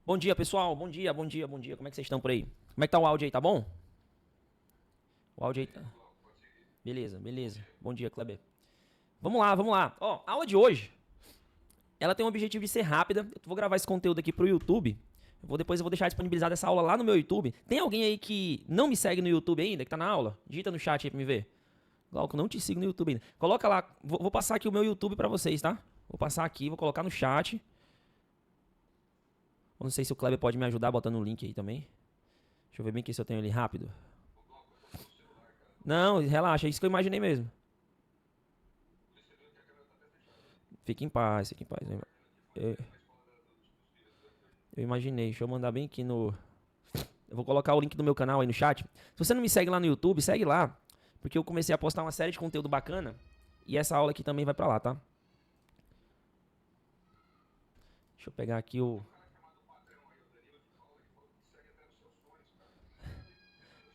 Bom dia, pessoal. Bom dia, bom dia, bom dia. Como é que vocês estão por aí? Como é que tá o áudio aí, tá bom? O áudio aí tá. Beleza, beleza. Bom dia, Kleber. Vamos lá, vamos lá. Ó, a aula de hoje, ela tem o objetivo de ser rápida. Eu vou gravar esse conteúdo aqui pro YouTube. Depois eu vou deixar disponibilizada essa aula lá no meu YouTube. Tem alguém aí que não me segue no YouTube ainda, que tá na aula? Digita no chat aí pra me ver. Glauco, não te sigo no YouTube ainda. Coloca lá, vou passar aqui o meu YouTube pra vocês, tá? Vou passar aqui, vou colocar no chat. Eu não sei se o Kleber pode me ajudar botando o link aí também. Deixa eu ver bem aqui se eu tenho ele rápido. Não, relaxa, é isso que eu imaginei mesmo. Fique em paz, fique em paz. Eu, eu imaginei, deixa eu mandar bem aqui no. Eu vou colocar o link do meu canal aí no chat. Se você não me segue lá no YouTube, segue lá. Porque eu comecei a postar uma série de conteúdo bacana. E essa aula aqui também vai pra lá, tá? Deixa eu pegar aqui o.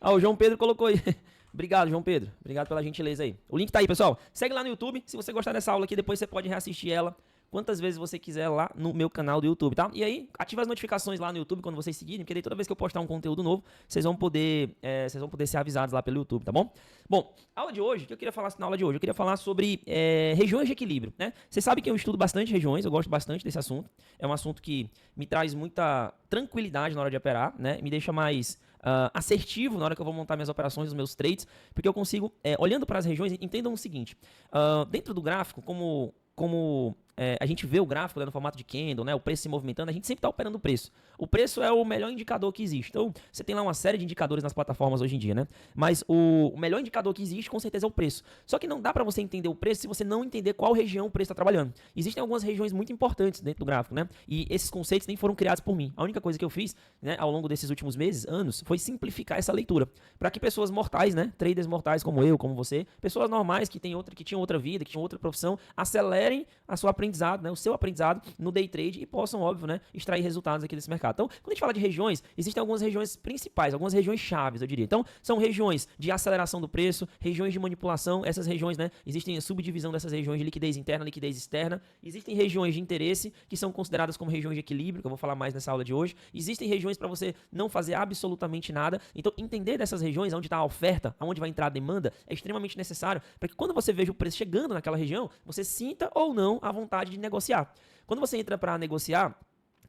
Ah, o João Pedro colocou aí. Obrigado, João Pedro. Obrigado pela gentileza aí. O link tá aí, pessoal. Segue lá no YouTube. Se você gostar dessa aula aqui, depois você pode reassistir ela quantas vezes você quiser lá no meu canal do YouTube, tá? E aí, ativa as notificações lá no YouTube quando vocês seguirem, porque daí toda vez que eu postar um conteúdo novo, vocês vão poder ser avisados lá pelo YouTube, tá bom? Bom, aula de hoje, o que eu queria falar na aula de hoje? Eu queria falar sobre regiões de equilíbrio, né? Você sabe que eu estudo bastante regiões, eu gosto bastante desse assunto. É um assunto que me traz muita tranquilidade na hora de operar, né? Me deixa mais assertivo na hora que eu vou montar minhas operações, os meus trades, porque eu consigo, olhando para as regiões, entendam o seguinte: dentro do gráfico, como a gente vê o gráfico, né, no formato de candle, né, o preço se movimentando, a gente sempre está operando o preço. O preço é o melhor indicador que existe. Então, você tem lá uma série de indicadores nas plataformas hoje em dia, né? Mas o melhor indicador que existe, com certeza, é o preço. Só que não dá para você entender o preço se você não entender qual região o preço está trabalhando. Existem algumas regiões muito importantes dentro do gráfico, né? E esses conceitos nem foram criados por mim. A única coisa que eu fiz, né, ao longo desses últimos meses, anos, foi simplificar essa leitura. Para que pessoas mortais, né, traders mortais como eu, como você, pessoas normais que tinham outra vida, que tinham outra profissão, acelerem a sua aprendizado, né, o seu aprendizado no day trade e possam, óbvio, né, extrair resultados aqui desse mercado. Então, quando a gente fala de regiões, existem algumas regiões principais, algumas regiões chaves, eu diria. Então, são regiões de aceleração do preço, regiões de manipulação, essas regiões, né, existem a subdivisão dessas regiões de liquidez interna, liquidez externa, existem regiões de interesse, que são consideradas como regiões de equilíbrio, que eu vou falar mais nessa aula de hoje, existem regiões para você não fazer absolutamente nada. Então, entender dessas regiões, onde está a oferta, aonde vai entrar a demanda, é extremamente necessário para que quando você veja o preço chegando naquela região, você sinta ou não a vontade de negociar. Quando você entra para negociar,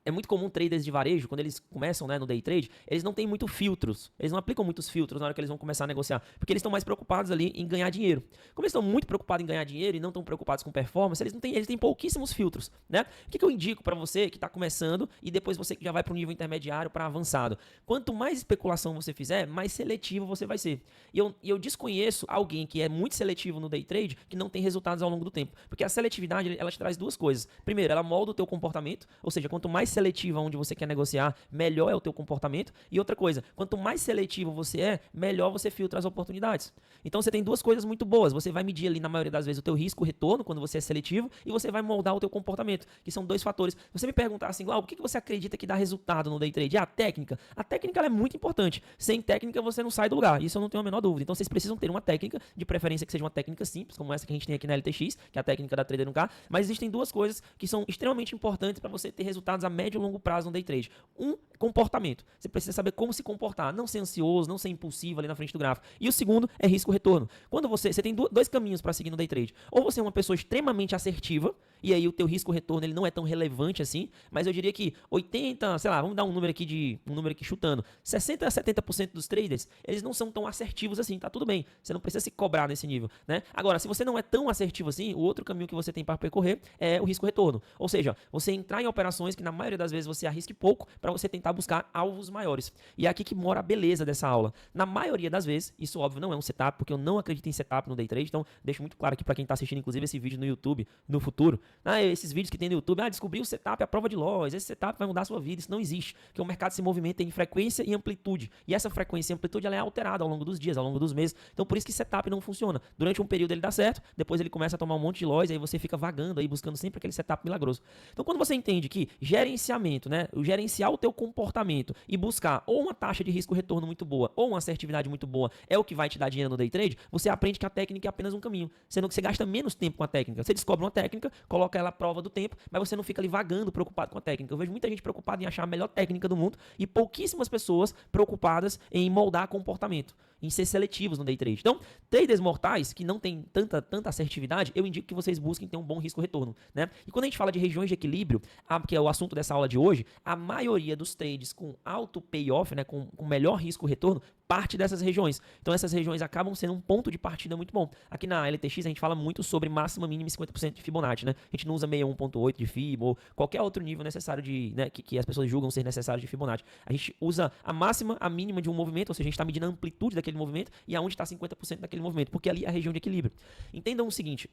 é muito comum traders de varejo, quando eles começam, né, no day trade, eles não têm muito filtros. Eles não aplicam muitos filtros na hora que eles vão começar a negociar, porque eles estão mais preocupados ali em ganhar dinheiro. Como eles estão muito preocupados em ganhar dinheiro e não estão preocupados com performance, eles têm pouquíssimos filtros, né? O que eu indico para você que está começando e depois você que já vai para o nível intermediário, para avançado? Quanto mais especulação você fizer, mais seletivo você vai ser. E eu desconheço alguém que é muito seletivo no day trade que não tem resultados ao longo do tempo, porque a seletividade, ela te traz duas coisas. Primeiro, ela molda o teu comportamento, ou seja, quanto mais seletiva onde você quer negociar, melhor é o teu comportamento. E outra coisa, quanto mais seletivo você é, melhor você filtra as oportunidades. Então você tem duas coisas muito boas. Você vai medir ali, na maioria das vezes, o teu risco, o retorno, quando você é seletivo, e você vai moldar o teu comportamento, que são dois fatores. Você me perguntar assim, Glauco, o que você acredita que dá resultado no day trade? A técnica. A técnica ela é muito importante. Sem técnica você não sai do lugar. Isso eu não tenho a menor dúvida. Então vocês precisam ter uma técnica, de preferência que seja uma técnica simples, como essa que a gente tem aqui na LTX, que é a técnica da Trader 1K. Mas existem duas coisas que são extremamente importantes para você ter resultados a médio e longo prazo no day trade. Um, comportamento. Você precisa saber como se comportar, não ser ansioso, não ser impulsivo ali na frente do gráfico. E o segundo é risco-retorno. Quando você tem dois caminhos para seguir no day trade. Ou você é uma pessoa extremamente assertiva, e aí o teu risco-retorno ele não é tão relevante assim, mas eu diria que 80, sei lá, vamos dar um número aqui chutando, 60 a 70% dos traders, eles não são tão assertivos assim, tá tudo bem. Você não precisa se cobrar nesse nível, né? Agora, se você não é tão assertivo assim, o outro caminho que você tem para percorrer é o risco-retorno. Ou seja, você entrar em operações que na maioria das vezes você arrisque pouco para você tentar buscar alvos maiores. E é aqui que mora a beleza dessa aula. Na maioria das vezes, isso óbvio não é um setup, porque eu não acredito em setup no day trade, então deixo muito claro aqui para quem está assistindo inclusive esse vídeo no YouTube no futuro. Esses vídeos que tem no YouTube, descobri o setup, a prova de loss, esse setup vai mudar a sua vida, isso não existe, porque o mercado se movimenta em frequência e amplitude, e essa frequência e amplitude ela é alterada ao longo dos dias, ao longo dos meses, então por isso que setup não funciona. Durante um período ele dá certo, depois ele começa a tomar um monte de loss, aí você fica vagando aí, buscando sempre aquele setup milagroso. Então quando você entende que gerenciamento, né, o gerenciar o teu comportamento e buscar ou uma taxa de risco-retorno muito boa, ou uma assertividade muito boa, é o que vai te dar dinheiro no day trade, você aprende que a técnica é apenas um caminho, sendo que você gasta menos tempo com a técnica. Você descobre uma técnica, coloca coloca ela à prova do tempo, mas você não fica ali vagando, preocupado com a técnica. Eu vejo muita gente preocupada em achar a melhor técnica do mundo e pouquíssimas pessoas preocupadas em moldar comportamento, em ser seletivos no day trade. Então, traders mortais que não têm tanta assertividade, eu indico que vocês busquem ter um bom risco-retorno, né? E quando a gente fala de regiões de equilíbrio, que é o assunto dessa aula de hoje, a maioria dos trades com alto payoff, né, com melhor risco-retorno, parte dessas regiões. Então essas regiões acabam sendo um ponto de partida muito bom. Aqui na LTX a gente fala muito sobre máxima, mínima e 50% de Fibonacci, né? A gente não usa 61.8 de Fib ou qualquer outro nível necessário de, né, que as pessoas julgam ser necessário de Fibonacci. A gente usa a máxima, a mínima de um movimento, ou seja, a gente está medindo a amplitude daquele movimento e aonde está 50% daquele movimento, porque ali é a região de equilíbrio. Entendam o seguinte,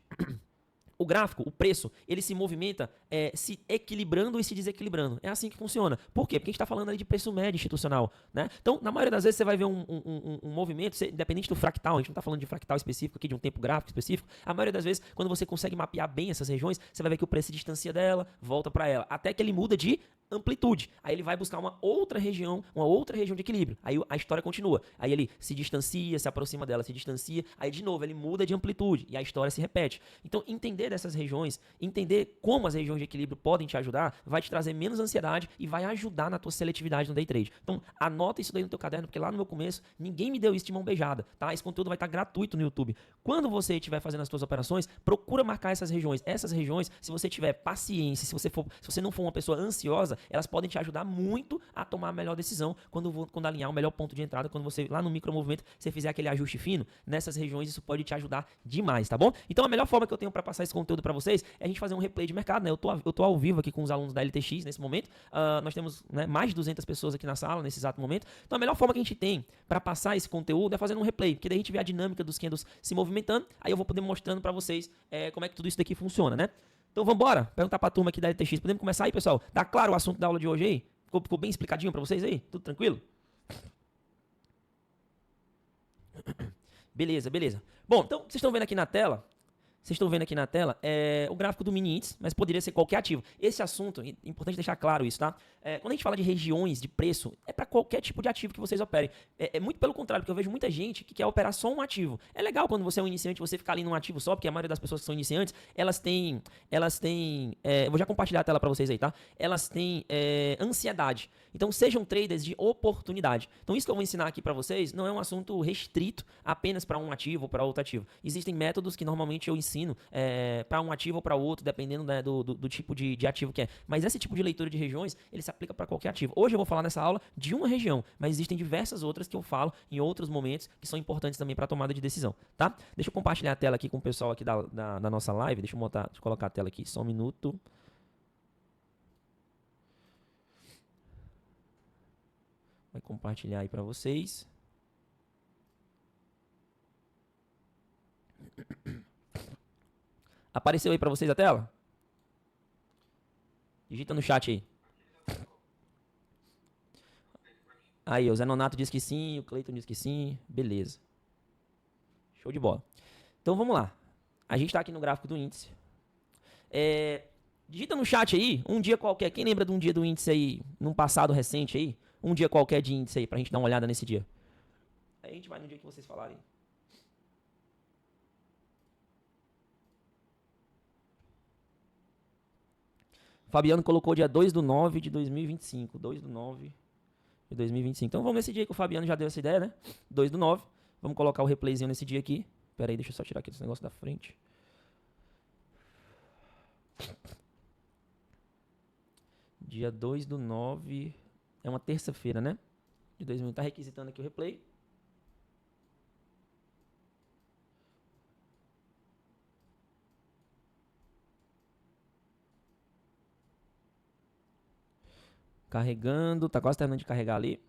o gráfico, o preço, ele se movimenta se equilibrando e se desequilibrando. É assim que funciona. Por quê? Porque a gente está falando ali de preço médio institucional, né? Então, na maioria das vezes, você vai ver um movimento, independente do fractal, a gente não está falando de fractal específico aqui, de um tempo gráfico específico. A maioria das vezes, quando você consegue mapear bem essas regiões, você vai ver que o preço se distancia dela, volta para ela, até que ele muda de amplitude. Aí ele vai buscar uma outra região de equilíbrio. Aí a história continua. Aí ele se distancia, se aproxima dela, se distancia. Aí de novo ele muda de amplitude e a história se repete. Então entender dessas regiões, entender como as regiões de equilíbrio podem te ajudar, vai te trazer menos ansiedade e vai ajudar na tua seletividade no day trade. Então anota isso daí no teu caderno, porque lá no meu começo ninguém me deu isso de mão beijada, tá? Esse conteúdo vai estar gratuito no YouTube. Quando você estiver fazendo as tuas operações, procura marcar essas regiões. Essas regiões, se você tiver paciência, se você não for uma pessoa ansiosa, elas podem te ajudar muito a tomar a melhor decisão quando alinhar o melhor ponto de entrada, quando você, lá no micromovimento, você fizer aquele ajuste fino, nessas regiões isso pode te ajudar demais, tá bom? Então a melhor forma que eu tenho para passar esse conteúdo para vocês é a gente fazer um replay de mercado, né? Eu tô ao vivo aqui com os alunos da LTX nesse momento, nós temos, né, mais de 200 pessoas aqui na sala nesse exato momento, então a melhor forma que a gente tem para passar esse conteúdo é fazendo um replay, porque daí a gente vê a dinâmica dos candles se movimentando, aí eu vou poder mostrando para vocês como é que tudo isso daqui funciona, né? Então vamos embora? Perguntar pra turma aqui da LTX. Podemos começar aí, pessoal? Tá claro o assunto da aula de hoje aí? Ficou bem explicadinho pra vocês aí? Tudo tranquilo? Beleza, beleza. Bom, então vocês estão vendo aqui na tela... o gráfico do mini índice, mas poderia ser qualquer ativo. Esse assunto, é importante deixar claro isso, tá? Quando a gente fala de regiões de preço, é para qualquer tipo de ativo que vocês operem. É muito pelo contrário, porque eu vejo muita gente que quer operar só um ativo. É legal quando você é um iniciante, você ficar ali num ativo só, porque a maioria das pessoas que são iniciantes, elas têm, eu vou já compartilhar a tela para vocês aí, tá? Elas têm ansiedade. Então sejam traders de oportunidade. Então isso que eu vou ensinar aqui para vocês não é um assunto restrito apenas para um ativo ou para outro ativo. Existem métodos que normalmente eu ensino para um ativo ou para outro, dependendo, né, do tipo de ativo que é. Mas esse tipo de leitura de regiões, ele se aplica para qualquer ativo. Hoje eu vou falar nessa aula de uma região, mas existem diversas outras que eu falo em outros momentos que são importantes também para a tomada de decisão, tá? Deixa eu compartilhar a tela aqui com o pessoal aqui da nossa live. Deixa eu colocar a tela aqui, só um minuto. Vai compartilhar aí para vocês. Apareceu aí para vocês a tela? Digita no chat aí. Aí, o Zé Nonato diz que sim, o Cleiton diz que sim. Beleza. Show de bola. Então vamos lá. A gente está aqui no gráfico do índice. Digita no chat aí, um dia qualquer. Quem lembra de um dia do índice aí, num passado recente aí? Um dia qualquer de índice aí, pra gente dar uma olhada nesse dia. Aí a gente vai no dia que vocês falarem. Fabiano colocou dia 2/9 de 2025. 2/9 de 2025. Então vamos nesse dia que o Fabiano já deu essa ideia, né? 2/9. Vamos colocar o replayzinho nesse dia aqui. Pera aí, deixa eu só tirar aqui esse negócio da frente. Dia 2/9. É uma terça-feira, né? De 2000. Tá requisitando aqui o replay. Carregando, tá quase terminando de carregar ali.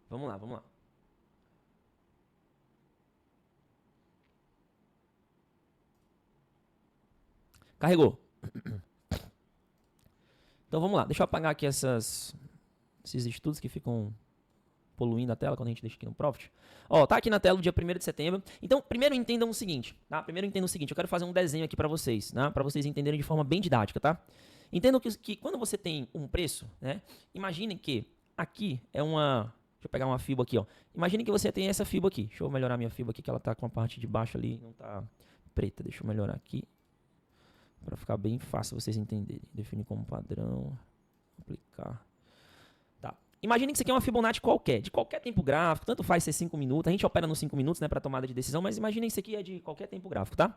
Vamos lá, vamos lá. Carregou. Então vamos lá, deixa eu apagar aqui esses estudos que ficam poluindo a tela quando a gente deixa aqui no Profit. Ó, tá aqui na tela o dia 1º de setembro. Então, primeiro entendam o seguinte, tá? Eu quero fazer um desenho aqui para vocês, né? Para vocês entenderem de forma bem didática, tá? Entendam que quando você tem um preço, né? Imaginem que aqui é uma... Deixa eu pegar uma fibra aqui, ó. Imagine que você tem essa fibra aqui. Deixa eu melhorar minha fibra aqui, que ela tá com a parte de baixo ali, não tá preta. Deixa eu melhorar aqui, para ficar bem fácil vocês entenderem. Definir como padrão, aplicar. Tá. Imagine que isso aqui é uma Fibonacci qualquer, de qualquer tempo gráfico, tanto faz ser 5 minutos, a gente opera nos 5 minutos, né, para tomada de decisão, mas imagine que isso aqui é de qualquer tempo gráfico, tá?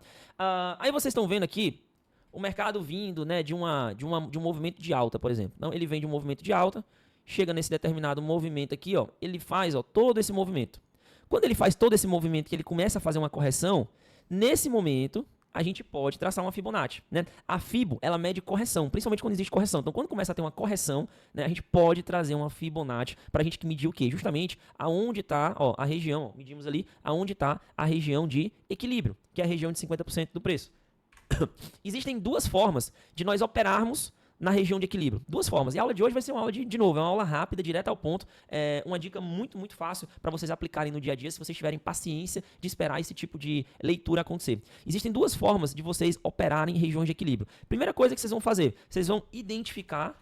Aí vocês estão vendo aqui o mercado vindo, né, de um movimento de alta, por exemplo. Então, ele vem de um movimento de alta, chega nesse determinado movimento aqui, ó, ele faz, ó, todo esse movimento. Quando ele faz todo esse movimento, que ele começa a fazer uma correção, nesse momento a gente pode traçar uma Fibonacci, né? A Fibo, ela mede correção, principalmente quando existe correção. Então, quando começa a ter uma correção, né, a gente pode trazer uma Fibonacci para a gente medir o quê? Justamente aonde está, ó, a região, ó, medimos ali, aonde está a região de equilíbrio, que é a região de 50% do preço. Existem duas formas de nós operarmos na região de equilíbrio. Duas formas. E a aula de hoje vai ser uma aula de novo, é uma aula rápida, direta ao ponto. É uma dica muito, muito fácil para vocês aplicarem no dia a dia, se vocês tiverem paciência de esperar esse tipo de leitura acontecer. Existem duas formas de vocês operarem em regiões de equilíbrio. Primeira coisa que vocês vão fazer, vocês vão identificar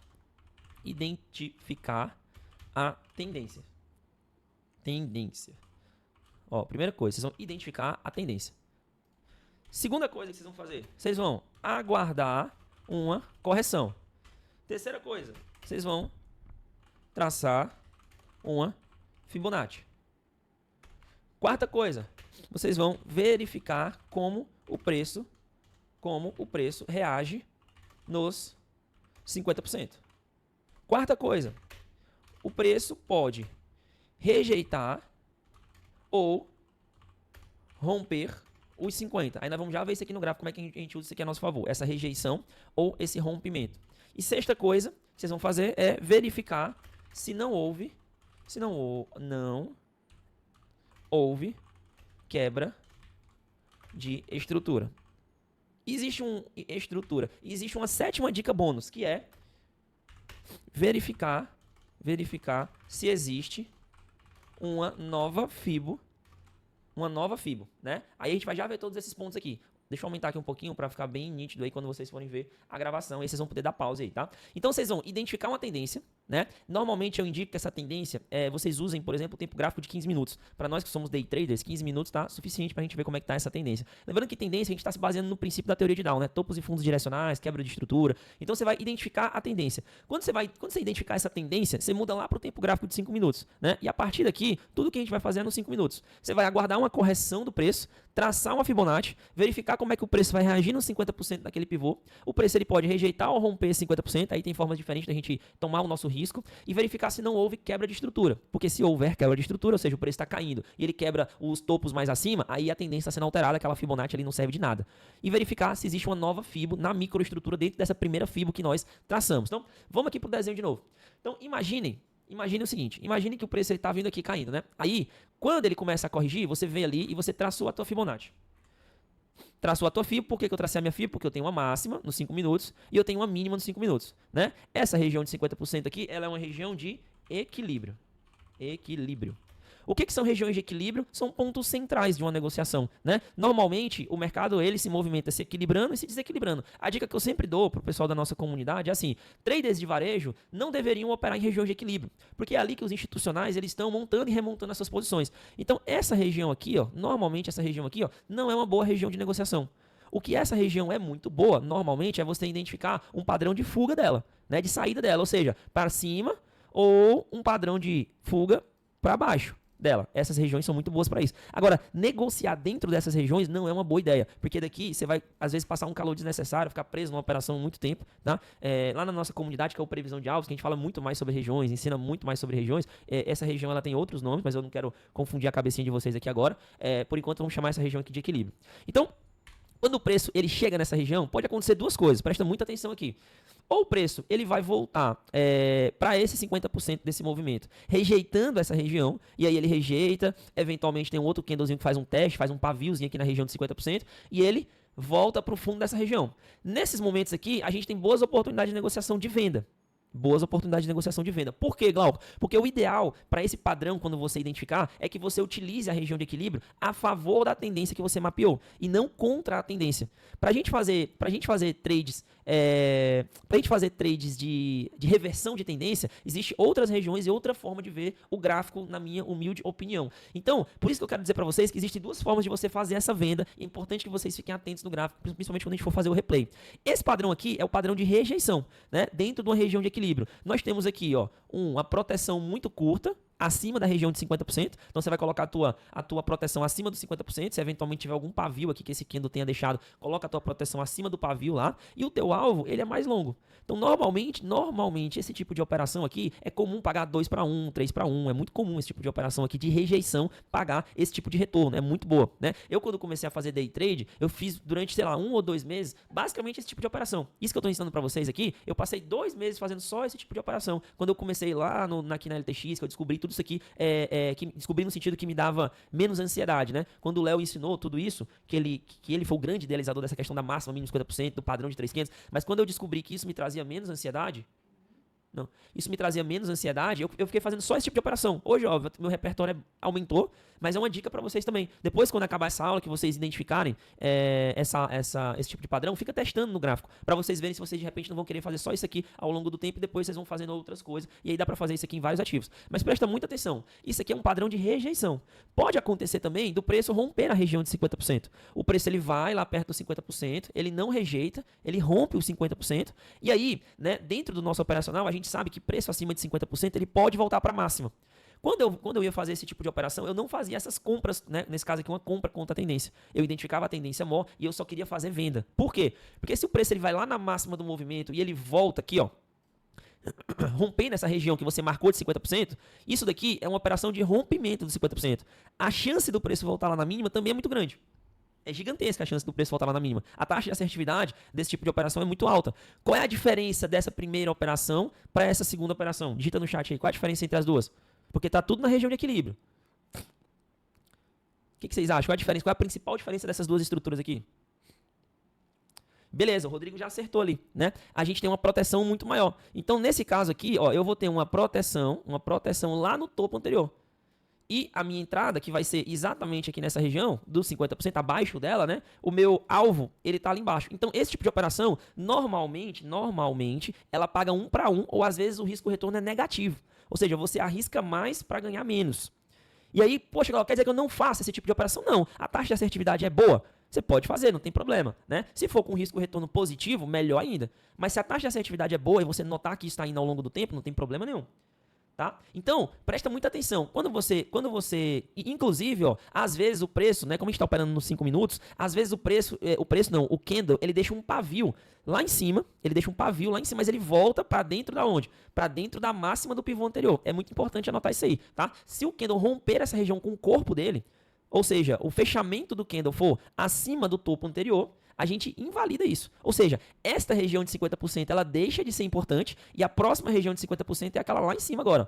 a tendência. Ó, primeira coisa, vocês vão identificar a tendência. Segunda coisa que vocês vão fazer, vocês vão aguardar uma correção. Terceira coisa, vocês vão traçar uma Fibonacci. Quarta coisa, vocês vão verificar como o preço reage nos 50%. Quarta coisa, o preço pode rejeitar ou romper os 50. Aí nós vamos já ver isso aqui no gráfico, como é que a gente usa isso aqui a nosso favor. Essa rejeição ou esse rompimento. E sexta coisa que vocês vão fazer é verificar se não houve quebra de estrutura. Existe uma sétima dica bônus, que é verificar se existe uma nova Fibo, né? Aí a gente vai já ver todos esses pontos aqui. Deixa eu aumentar aqui um pouquinho para ficar bem nítido aí quando vocês forem ver a gravação. Aí vocês vão poder dar pausa aí, tá? Então vocês vão identificar uma tendência, né? Normalmente eu indico que essa tendência, vocês usem, por exemplo, o tempo gráfico de 15 minutos. Para nós que somos day traders, 15 minutos tá suficiente para a gente ver como é que tá essa tendência. Lembrando que tendência a gente está se baseando no princípio da teoria de Dow, né? Topos e fundos direcionais, quebra de estrutura. Então você vai identificar a tendência. Quando você identificar essa tendência, você muda lá para o tempo gráfico de 5 minutos, né? E a partir daqui, tudo que a gente vai fazer é nos 5 minutos. Você vai aguardar uma correção do preço, traçar uma Fibonacci, verificar como é que o preço vai reagir nos 50% daquele pivô. O preço ele pode rejeitar ou romper 50%, aí tem formas diferentes da gente tomar o nosso risco, e verificar se não houve quebra de estrutura. Porque se houver quebra de estrutura, ou seja, o preço está caindo e ele quebra os topos mais acima, aí a tendência está sendo alterada, aquela Fibonacci ali não serve de nada. E verificar se existe uma nova Fibo na microestrutura dentro dessa primeira Fibo que nós traçamos. Então, vamos aqui para o desenho de novo. Então, imagine o seguinte, imagine que o preço está vindo aqui caindo, né? Aí, quando ele começa a corrigir, você vem ali e você traçou a tua Fibonacci. Traçou a tua Fibo, por que eu tracei a minha Fibo? Porque eu tenho uma máxima nos 5 minutos e eu tenho uma mínima nos 5 minutos, né? Essa região de 50% aqui, ela é uma região de equilíbrio. O que são regiões de equilíbrio? São pontos centrais de uma negociação, né? Normalmente, o mercado ele se movimenta se equilibrando e se desequilibrando. A dica que eu sempre dou para o pessoal da nossa comunidade é assim, traders de varejo não deveriam operar em regiões de equilíbrio, porque é ali que os institucionais eles estão montando e remontando as suas posições. Então, essa região aqui, ó, normalmente essa região aqui, ó, não é uma boa região de negociação. O que essa região é muito boa, normalmente, é você identificar um padrão de fuga dela, né, de saída dela, ou seja, para cima ou um padrão de fuga para baixo dela. Essas regiões são muito boas para isso. Agora, negociar dentro dessas regiões não é uma boa ideia, porque daqui você vai, às vezes, passar um calor desnecessário, ficar preso numa operação muito tempo, tá? Lá na nossa comunidade, que é o Previsão de Alvos, que a gente fala muito mais sobre regiões, ensina muito mais sobre regiões, essa região ela tem outros nomes, mas eu não quero confundir a cabecinha de vocês aqui agora. Por enquanto, vamos chamar essa região aqui de equilíbrio. Então, quando o preço ele chega nessa região, pode acontecer duas coisas, presta muita atenção aqui. Ou o preço ele vai voltar para esse 50% desse movimento, rejeitando essa região, e aí ele rejeita, eventualmente tem um outro candlezinho que faz um teste, faz um paviozinho aqui na região de 50%, e ele volta para o fundo dessa região. Nesses momentos aqui, a gente tem boas oportunidades de negociação de venda. boas oportunidades de negociação de venda. Por quê, Glauco? Porque o ideal para esse padrão, quando você identificar, é que você utilize a região de equilíbrio a favor da tendência que você mapeou e não contra a tendência. Para a gente fazer trades, de reversão de tendência, existem outras regiões e outra forma de ver o gráfico, na minha humilde opinião. Então, por isso que eu quero dizer para vocês que existem duas formas de você fazer essa venda. É importante que vocês fiquem atentos no gráfico, principalmente quando a gente for fazer o replay. Esse padrão aqui é o padrão de rejeição, né? Dentro de uma região de equilíbrio. Nós temos aqui, ó, uma proteção muito curta, acima da região de 50%. Então você vai colocar a tua proteção acima dos 50%. Se eventualmente tiver algum pavio aqui que esse candle tenha deixado, coloca a tua proteção acima do pavio lá. E o teu alvo, ele é mais longo. Então normalmente esse tipo de operação aqui é comum pagar 2 para 1, 3 para 1. É muito comum esse tipo de operação aqui de rejeição pagar esse tipo de retorno. É muito boa, né? Eu quando comecei a fazer day trade, eu fiz durante, sei lá, 1 ou 2 meses, basicamente esse tipo de operação. Isso que eu estou ensinando para vocês aqui, eu passei 2 meses fazendo só esse tipo de operação. Quando eu comecei lá aqui na LTX, que eu descobri tudo isso aqui, que descobri no sentido que me dava menos ansiedade, né? Quando o Léo ensinou tudo isso, que ele foi o grande idealizador dessa questão da máxima, mínimo 50%, do padrão de 3.500, mas quando eu descobri que isso me trazia menos ansiedade, isso me trazia menos ansiedade, eu fiquei fazendo só esse tipo de operação. Hoje, ó, meu repertório aumentou, mas é uma dica para vocês também. Depois, quando acabar essa aula, que vocês identificarem esse tipo de padrão, fica testando no gráfico, para vocês verem se vocês de repente não vão querer fazer só isso aqui ao longo do tempo e depois vocês vão fazendo outras coisas. E aí dá para fazer isso aqui em vários ativos. Mas presta muita atenção, isso aqui é um padrão de rejeição. Pode acontecer também do preço romper a região de 50%. O preço ele vai lá perto dos 50%, ele não rejeita, ele rompe os 50%, e aí, né, dentro do nosso operacional, a gente sabe que preço acima de 50% ele pode voltar para a máxima. Quando eu ia fazer esse tipo de operação, eu não fazia essas compras, né? Nesse caso aqui, uma compra contra a tendência. Eu identificava a tendência maior e eu só queria fazer venda. Por quê? Porque se o preço ele vai lá na máxima do movimento e ele volta aqui, ó, rompendo essa região que você marcou de 50%, isso daqui é uma operação de rompimento de 50%. A chance do preço voltar lá na mínima também é muito grande. É gigantesca a chance do preço voltar lá na mínima. A taxa de assertividade desse tipo de operação é muito alta. Qual é a diferença dessa primeira operação para essa segunda operação? Digita no chat aí. Qual é a diferença entre as duas? Porque tá tudo na região de equilíbrio. O que vocês acham? Qual é a diferença? Qual é a principal diferença dessas duas estruturas aqui? Beleza, o Rodrigo já acertou ali, né? A gente tem uma proteção muito maior. Então, nesse caso aqui, ó, eu vou ter uma proteção lá no topo anterior. E a minha entrada, que vai ser exatamente aqui nessa região, dos 50% abaixo dela, né? O meu alvo, ele tá ali embaixo. Então, esse tipo de operação, normalmente, ela paga 1 para 1, ou às vezes o risco-retorno é negativo. Ou seja, você arrisca mais para ganhar menos. E aí, poxa, quer dizer que eu não faço esse tipo de operação? Não. A taxa de assertividade é boa? Você pode fazer, não tem problema, né? Se for com risco-retorno positivo, melhor ainda. Mas se a taxa de assertividade é boa e você notar que isso está indo ao longo do tempo, não tem problema nenhum. Tá? Então, presta muita atenção. Quando você, inclusive, ó, às vezes o preço, né, como a gente está operando nos 5 minutos, às vezes o candle, ele deixa um pavio lá em cima, mas ele volta para dentro da onde? Para dentro da máxima do pivô anterior. É muito importante anotar isso aí, tá? Se o candle romper essa região com o corpo dele, ou seja, o fechamento do candle for acima do topo anterior, a gente invalida isso. Ou seja, esta região de 50% ela deixa de ser importante e a próxima região de 50% é aquela lá em cima agora.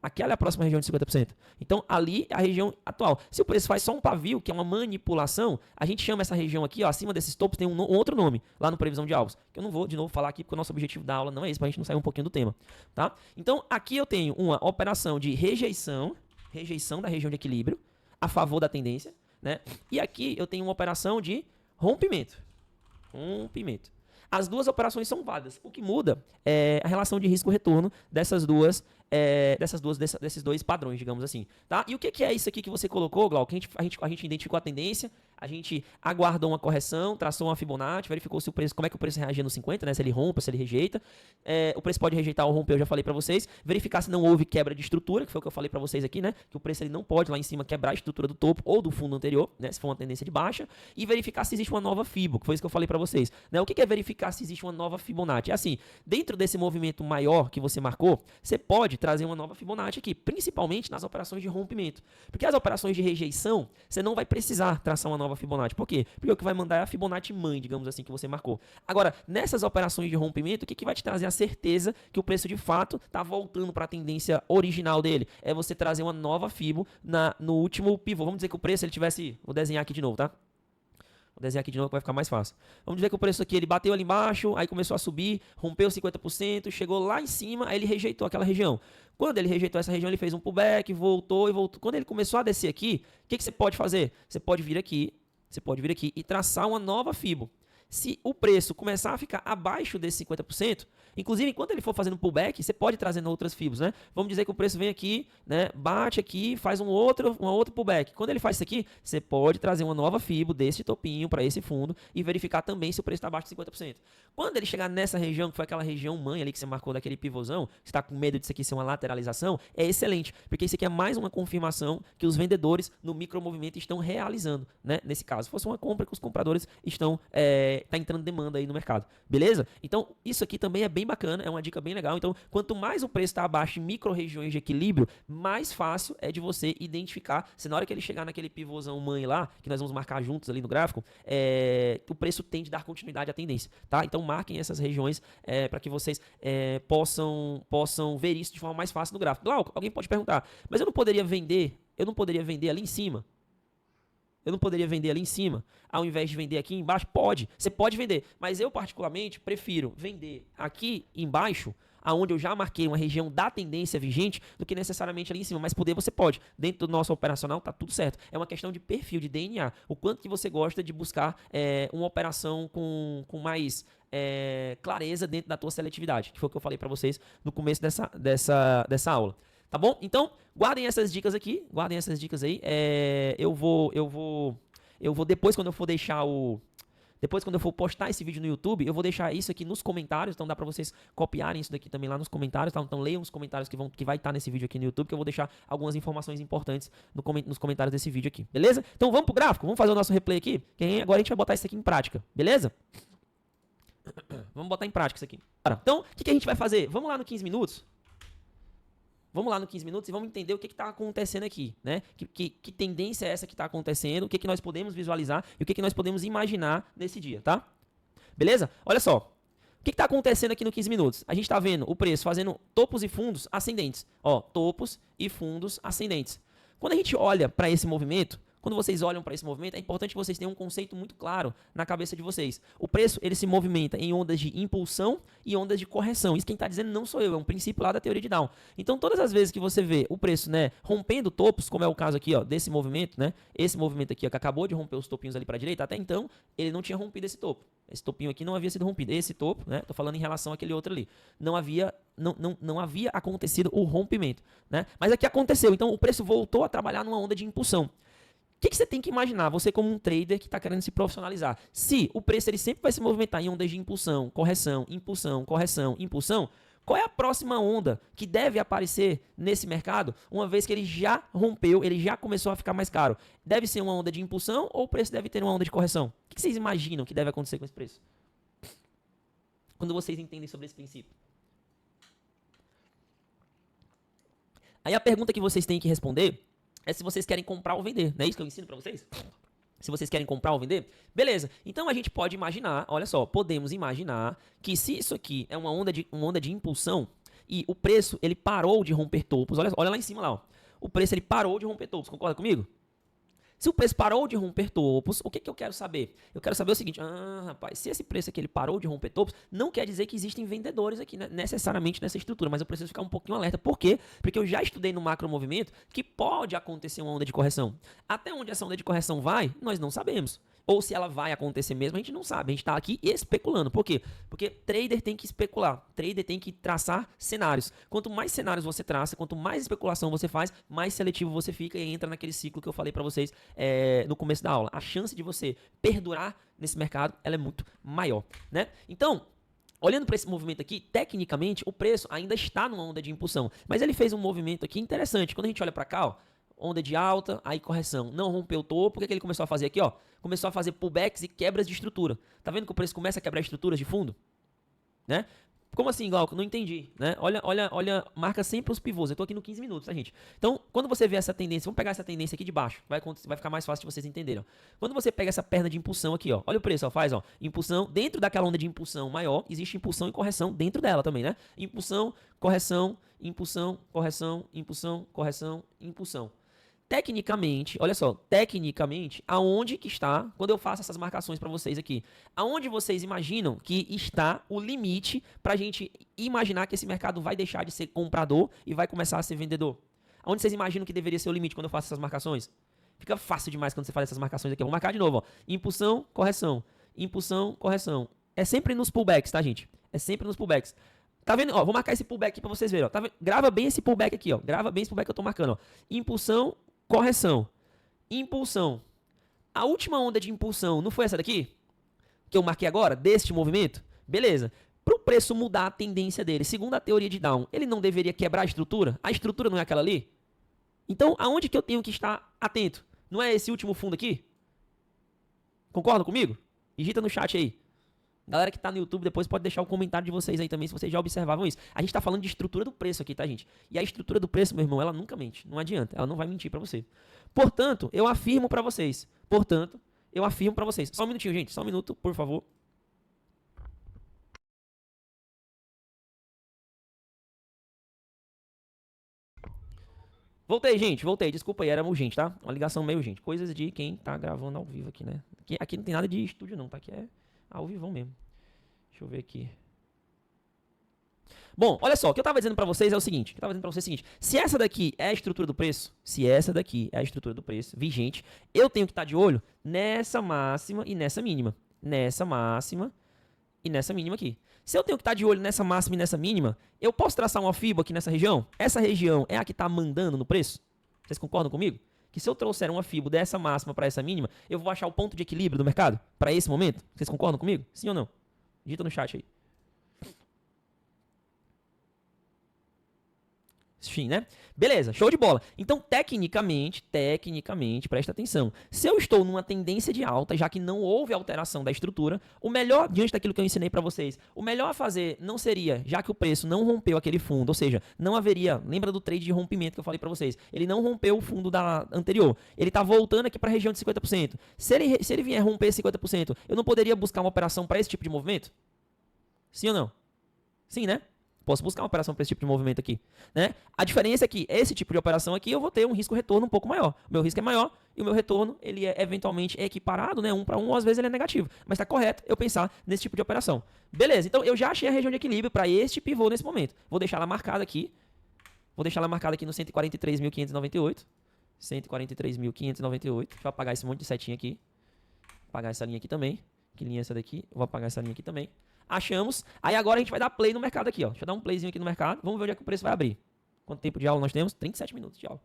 Aquela é a próxima região de 50%. Então, ali é a região atual. Se o preço faz só um pavio, que é uma manipulação, a gente chama essa região aqui, ó, acima desses topos, tem um outro nome lá no previsão de alvos, que eu não vou, de novo, falar aqui, porque o nosso objetivo da aula não é esse, para a gente não sair um pouquinho do tema. Tá? Então, aqui eu tenho uma operação de rejeição da região de equilíbrio, a favor da tendência, né? E aqui eu tenho uma operação de rompimento. As duas operações são válidas. O que muda é a relação de risco-retorno desses dois padrões, digamos assim. Tá? E o que é isso aqui que você colocou, Glauco? A gente identificou a tendência, a gente aguardou uma correção, traçou uma Fibonacci, verificou se o preço, como é que o preço reagia no 50, né? Se ele rompe, se ele rejeita. O preço pode rejeitar ou romper, eu já falei para vocês. Verificar se não houve quebra de estrutura, que foi o que eu falei para vocês aqui, né? Que o preço ele não pode lá em cima quebrar a estrutura do topo ou do fundo anterior, né? Se for uma tendência de baixa. E verificar se existe uma nova Fibo, que foi isso que eu falei para vocês. Né? O que é verificar se existe uma nova Fibonacci? É assim, dentro desse movimento maior que você marcou, você pode trazer uma nova Fibonacci aqui, principalmente nas operações de rompimento. Porque as operações de rejeição, você não vai precisar traçar uma nova Fibonacci. Por quê? Porque o que vai mandar é a Fibonacci mãe, digamos assim, que você marcou. Agora, nessas operações de rompimento, o que vai te trazer a certeza que o preço de fato está voltando para a tendência original dele? É você trazer uma nova Fibo no último pivô. Vamos dizer que o preço ele tivesse... Vou desenhar aqui de novo, tá? Vou desenhar aqui de novo que vai ficar mais fácil. Vamos dizer que o preço aqui, ele bateu ali embaixo, aí começou a subir, rompeu 50%, chegou lá em cima, aí ele rejeitou aquela região. Quando ele rejeitou essa região, ele fez um pullback, voltou e voltou. Quando ele começou a descer aqui, o que você pode fazer? Você pode vir aqui e traçar uma nova Fibo. Se o preço começar a ficar abaixo desse 50%, inclusive enquanto ele for fazendo pullback, você pode ir trazendo outras fibras, né? Vamos dizer que o preço vem aqui, né? Bate aqui, faz um outro pullback. Quando ele faz isso aqui, você pode trazer uma nova fibra desse topinho para esse fundo e verificar também se o preço está abaixo de 50%. Quando ele chegar nessa região, que foi aquela região mãe ali que você marcou daquele pivôzão, você está com medo disso aqui ser uma lateralização, é excelente, porque isso aqui é mais uma confirmação que os vendedores no micromovimento estão realizando, né? Nesse caso, se fosse uma compra que os compradores estão tá entrando demanda aí no mercado, beleza? Então, isso aqui também é bem bacana, é uma dica bem legal. Então, quanto mais o preço está abaixo de micro-regiões de equilíbrio, mais fácil é de você identificar, se na hora que ele chegar naquele pivôzão mãe lá, que nós vamos marcar juntos ali no gráfico, o preço tende a dar continuidade à tendência, tá? Então, marquem essas regiões para que vocês possam ver isso de forma mais fácil no gráfico. Glauco, alguém pode perguntar, mas eu não poderia vender ali em cima? Eu não poderia vender ali em cima, ao invés de vender aqui embaixo? Pode, você pode vender, mas eu particularmente prefiro vender aqui embaixo, aonde eu já marquei uma região da tendência vigente, do que necessariamente ali em cima, mas poder você pode. Dentro do nosso operacional tá tudo certo. É uma questão de perfil, de DNA, o quanto que você gosta de buscar uma operação com mais clareza dentro da tua seletividade, que foi o que eu falei para vocês no começo dessa aula. Tá bom? Então, guardem essas dicas aqui. Guardem essas dicas aí. Eu vou depois, quando eu for deixar depois, quando eu for postar esse vídeo no YouTube, eu vou deixar isso aqui nos comentários. Então, dá pra vocês copiarem isso daqui também lá nos comentários. Tá? Então, leiam os comentários que vai estar nesse vídeo aqui no YouTube, que eu vou deixar algumas informações importantes nos comentários desse vídeo aqui. Beleza? Então, vamos pro gráfico? Vamos fazer o nosso replay aqui? Agora a gente vai botar isso aqui em prática. Beleza? Vamos botar em prática isso aqui. Então, o que a gente vai fazer? Vamos lá no 15 minutos. Vamos lá no 15 minutos e vamos entender o que está acontecendo aqui, né? Que tendência é essa que está acontecendo, o que nós podemos visualizar e o que nós podemos imaginar nesse dia, tá? Beleza? Olha só. O que está acontecendo aqui no 15 minutos? A gente está vendo o preço fazendo topos e fundos ascendentes. Ó, topos e fundos ascendentes. Quando a gente olha para esse movimento, quando vocês olham para esse movimento, é importante que vocês tenham um conceito muito claro na cabeça de vocês. O preço, ele se movimenta em ondas de impulsão e ondas de correção. Isso quem está dizendo não sou eu, é um princípio lá da teoria de Down. Então, todas as vezes que você vê o preço, né, rompendo topos, como é o caso aqui, ó, desse movimento, né, esse movimento aqui, ó, que acabou de romper os topinhos ali para a direita, até então, ele não tinha rompido esse topo. Esse topinho aqui não havia sido rompido. Esse topo, né, tô falando em relação àquele outro ali, não havia acontecido o rompimento, né? Mas aqui aconteceu. Então, o preço voltou a trabalhar numa onda de impulsão. O que você tem que imaginar, você como um trader que está querendo se profissionalizar? Se o preço ele sempre vai se movimentar em ondas de impulsão, correção, impulsão, correção, impulsão, qual é a próxima onda que deve aparecer nesse mercado, uma vez que ele já rompeu, ele já começou a ficar mais caro? Deve ser uma onda de impulsão ou o preço deve ter uma onda de correção? O que vocês imaginam que deve acontecer com esse preço? Quando vocês entendem sobre esse princípio. Aí a pergunta que vocês têm que responder é se vocês querem comprar ou vender. Não é isso que eu ensino para vocês? Se vocês querem comprar ou vender, beleza. Então a gente pode imaginar, olha só, podemos imaginar que se isso aqui é uma onda de impulsão e o preço ele parou de romper topos, olha lá em cima lá, ó. O preço ele parou de romper topos, concorda comigo? Se o preço parou de romper topos, o que eu quero saber? Eu quero saber o seguinte, rapaz, se esse preço aqui ele parou de romper topos, não quer dizer que existem vendedores aqui, né, necessariamente nessa estrutura, mas eu preciso ficar um pouquinho alerta. Por quê? Porque eu já estudei no macro movimento que pode acontecer uma onda de correção. Até onde essa onda de correção vai, nós não sabemos. Ou se ela vai acontecer mesmo, a gente não sabe. A gente está aqui especulando. Por quê? Porque trader tem que especular. Trader tem que traçar cenários. Quanto mais cenários você traça, quanto mais especulação você faz, mais seletivo você fica e entra naquele ciclo que eu falei para vocês no começo da aula. A chance de você perdurar nesse mercado, ela é muito maior, né? Então, olhando para esse movimento aqui, tecnicamente, o preço ainda está numa onda de impulsão. Mas ele fez um movimento aqui interessante. Quando a gente olha para cá, ó, onda de alta, aí correção. Não rompeu o topo. O que ele começou a fazer aqui, ó? Começou a fazer pullbacks e quebras de estrutura. Tá vendo que o preço começa a quebrar estruturas de fundo? Né? Como assim, Glauco? Não entendi, né? Olha, marca sempre os pivôs. Eu tô aqui no 15 minutos, tá, gente? Então, quando você vê essa tendência, vamos pegar essa tendência aqui de baixo. Vai ficar mais fácil de vocês entenderem, ó. Quando você pega essa perna de impulsão aqui, ó. Olha o preço, ó. Faz, ó. Impulsão, dentro daquela onda de impulsão maior, existe impulsão e correção dentro dela também, né? Impulsão, correção, impulsão, correção, impulsão, correção, impulsão. tecnicamente, olha só, tecnicamente, aonde que está, quando eu faço essas marcações para vocês aqui, aonde vocês imaginam que está o limite para a gente imaginar que esse mercado vai deixar de ser comprador e vai começar a ser vendedor? Aonde vocês imaginam que deveria ser o limite quando eu faço essas marcações? Fica fácil demais quando você faz essas marcações aqui. Eu vou marcar de novo, ó. Impulsão, correção. Impulsão, correção. É sempre nos pullbacks, tá, gente? É sempre nos pullbacks. Tá vendo? Ó, vou marcar esse pullback aqui pra vocês verem, ó. Tá vendo? Grava bem esse pullback aqui, ó. Grava bem esse pullback que eu tô marcando, ó. Impulsão, correção. Impulsão. A última onda de impulsão não foi essa daqui? Que eu marquei agora? Deste movimento? Beleza. Pro preço mudar a tendência dele, segundo a teoria de Down, ele não deveria quebrar a estrutura? A estrutura não é aquela ali? Então, aonde que eu tenho que estar atento? Não é esse último fundo aqui? Concordam comigo? Digita no chat aí. Galera que tá no YouTube, depois pode deixar o comentário de vocês aí também, se vocês já observavam isso. A gente tá falando de estrutura do preço aqui, tá, gente? E a estrutura do preço, meu irmão, ela nunca mente. Não adianta, ela não vai mentir pra você. Portanto, eu afirmo pra vocês. Só um minutinho, gente. Só um minuto, por favor. Voltei, gente. Voltei. Desculpa aí, era urgente, tá? Uma ligação meio urgente. Coisas de quem tá gravando ao vivo aqui, né? Aqui não tem nada de estúdio não, tá? Aqui é ao vivo mesmo. Deixa eu ver aqui. Bom, olha só, o que eu estava dizendo para vocês é o seguinte, se essa daqui é a estrutura do preço, vigente, eu tenho que estar de olho nessa máxima e nessa mínima. Nessa máxima e nessa mínima aqui. Se eu tenho que estar de olho nessa máxima e nessa mínima, eu posso traçar uma FIBO aqui nessa região? Essa região é a que está mandando no preço? Vocês concordam comigo? Que se eu trouxer uma FIBO dessa máxima para essa mínima, eu vou achar o ponto de equilíbrio do mercado para esse momento? Vocês concordam comigo? Sim ou não? Digita no chat aí. Sim, né? Beleza, show de bola. Então, tecnicamente, presta atenção. Se eu estou numa tendência de alta, já que não houve alteração da estrutura, o melhor, diante daquilo que eu ensinei para vocês, o melhor a fazer não seria, já que o preço não rompeu aquele fundo, ou seja, não haveria, lembra do trade de rompimento que eu falei para vocês, ele não rompeu o fundo da anterior, ele está voltando aqui para a região de 50%. Se ele vier romper 50%, eu não poderia buscar uma operação para esse tipo de movimento? Sim ou não? Sim, né? Posso buscar uma operação para esse tipo de movimento aqui, né? A diferença é que esse tipo de operação aqui eu vou ter um risco-retorno um pouco maior. O meu risco é maior e o meu retorno ele é eventualmente equiparado, né? 1 para 1, ou às vezes ele é negativo. Mas está correto eu pensar nesse tipo de operação. Beleza, então eu já achei a região de equilíbrio para este pivô nesse momento. Vou deixar ela marcada aqui. No 143.598. 143.598. Deixa eu apagar esse monte de setinha aqui. Apagar essa linha aqui também. Que linha é essa daqui? Eu vou apagar essa linha aqui também. Achamos. Aí agora a gente vai dar play no mercado aqui, ó. Deixa eu dar um playzinho aqui no mercado. Vamos ver onde é que o preço vai abrir. Quanto tempo de aula nós temos? 37 minutos de aula.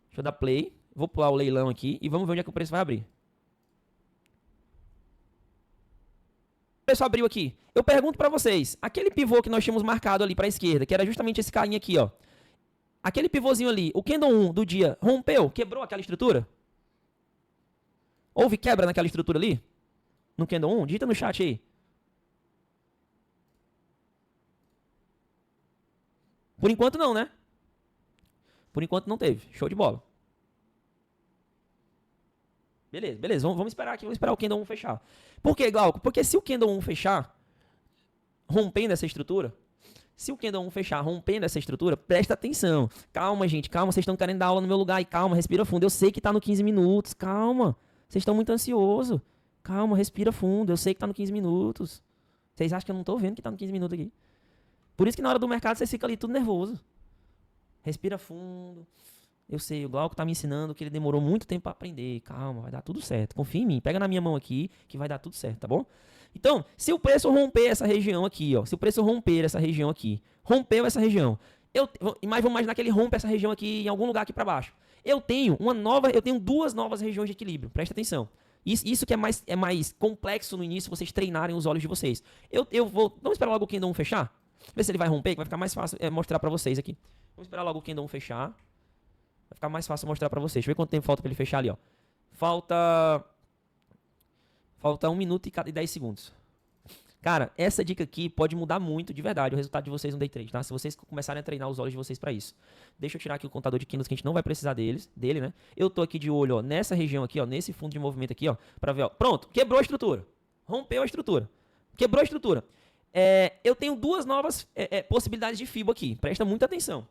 Deixa eu dar play. Vou pular o leilão aqui e vamos ver onde é que o preço vai abrir. O preço abriu aqui. Eu pergunto pra vocês, aquele pivô que nós tínhamos marcado ali pra esquerda, que era justamente esse carinha aqui, ó. Aquele pivôzinho ali, o candle 1 do dia, rompeu? Quebrou aquela estrutura? Houve quebra naquela estrutura ali? No candle 1? Digita no chat aí. Por enquanto não, né? Por enquanto não teve. Show de bola. Beleza. Vamos esperar aqui. Vamos esperar o candle 1 fechar. Por que, Glauco? Porque se o candle 1 fechar, rompendo essa estrutura, presta atenção. Calma, gente. Calma. Vocês estão querendo dar aula no meu lugar. E calma, respira fundo. Eu sei que tá no 15 minutos. Calma. Vocês estão muito ansiosos. Calma, respira fundo. Eu sei que tá no 15 minutos. Vocês acham que eu não tô vendo que tá no 15 minutos aqui? Por isso que na hora do mercado você fica ali tudo nervoso. Respira fundo. Eu sei, o Glauco tá me ensinando que ele demorou muito tempo para aprender. Calma, vai dar tudo certo. Confia em mim. Pega na minha mão aqui que vai dar tudo certo, tá bom? Então, se o preço romper essa região aqui, ó. Rompeu essa região. Mas vamos imaginar que ele rompe essa região aqui em algum lugar aqui para baixo. Eu tenho duas novas regiões de equilíbrio. Presta atenção. Isso que é mais complexo no início, vocês treinarem os olhos de vocês. Vamos esperar logo o candle 1 fechar? Ver se ele vai romper, que vai ficar mais fácil mostrar pra vocês aqui. Vamos esperar logo o candle 1 fechar. Vai ficar mais fácil mostrar pra vocês. Deixa eu ver quanto tempo falta pra ele fechar ali, ó. Falta 1 minuto e 10 segundos. Cara, essa dica aqui pode mudar muito, de verdade, o resultado de vocês no day trade, tá? Se vocês começarem a treinar os olhos de vocês pra isso. Deixa eu tirar aqui o contador de candles, que a gente não vai precisar dele, né? Eu tô aqui de olho, ó, nessa região aqui, ó, nesse fundo de movimento aqui, ó, pra ver, ó. Pronto, quebrou a estrutura. Rompeu a estrutura. Quebrou a estrutura. Eu tenho duas novas possibilidades de FIBO aqui. Presta muita atenção.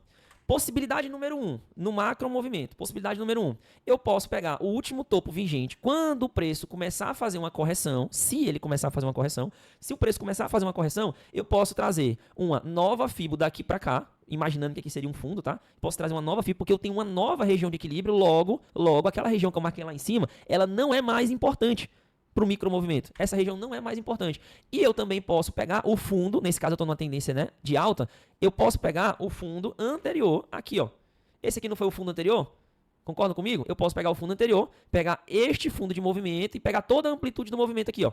Possibilidade número 1, no macro movimento. Possibilidade número 1, eu posso pegar o último topo vigente quando o preço começar a fazer uma correção, se ele começar a fazer uma correção, se o preço começar a fazer uma correção, eu posso trazer uma nova FIBO daqui para cá, imaginando que aqui seria um fundo, tá? Posso trazer uma nova FIBO porque eu tenho uma nova região de equilíbrio, logo aquela região que eu marquei lá em cima, ela não é mais importante para o micromovimento. Essa região não é mais importante. E eu também posso pegar o fundo, nesse caso eu estou numa tendência, né, de alta, eu posso pegar o fundo anterior aqui, ó. Esse aqui não foi o fundo anterior? Concorda comigo? Eu posso pegar o fundo anterior, pegar este fundo de movimento e pegar toda a amplitude do movimento aqui, ó.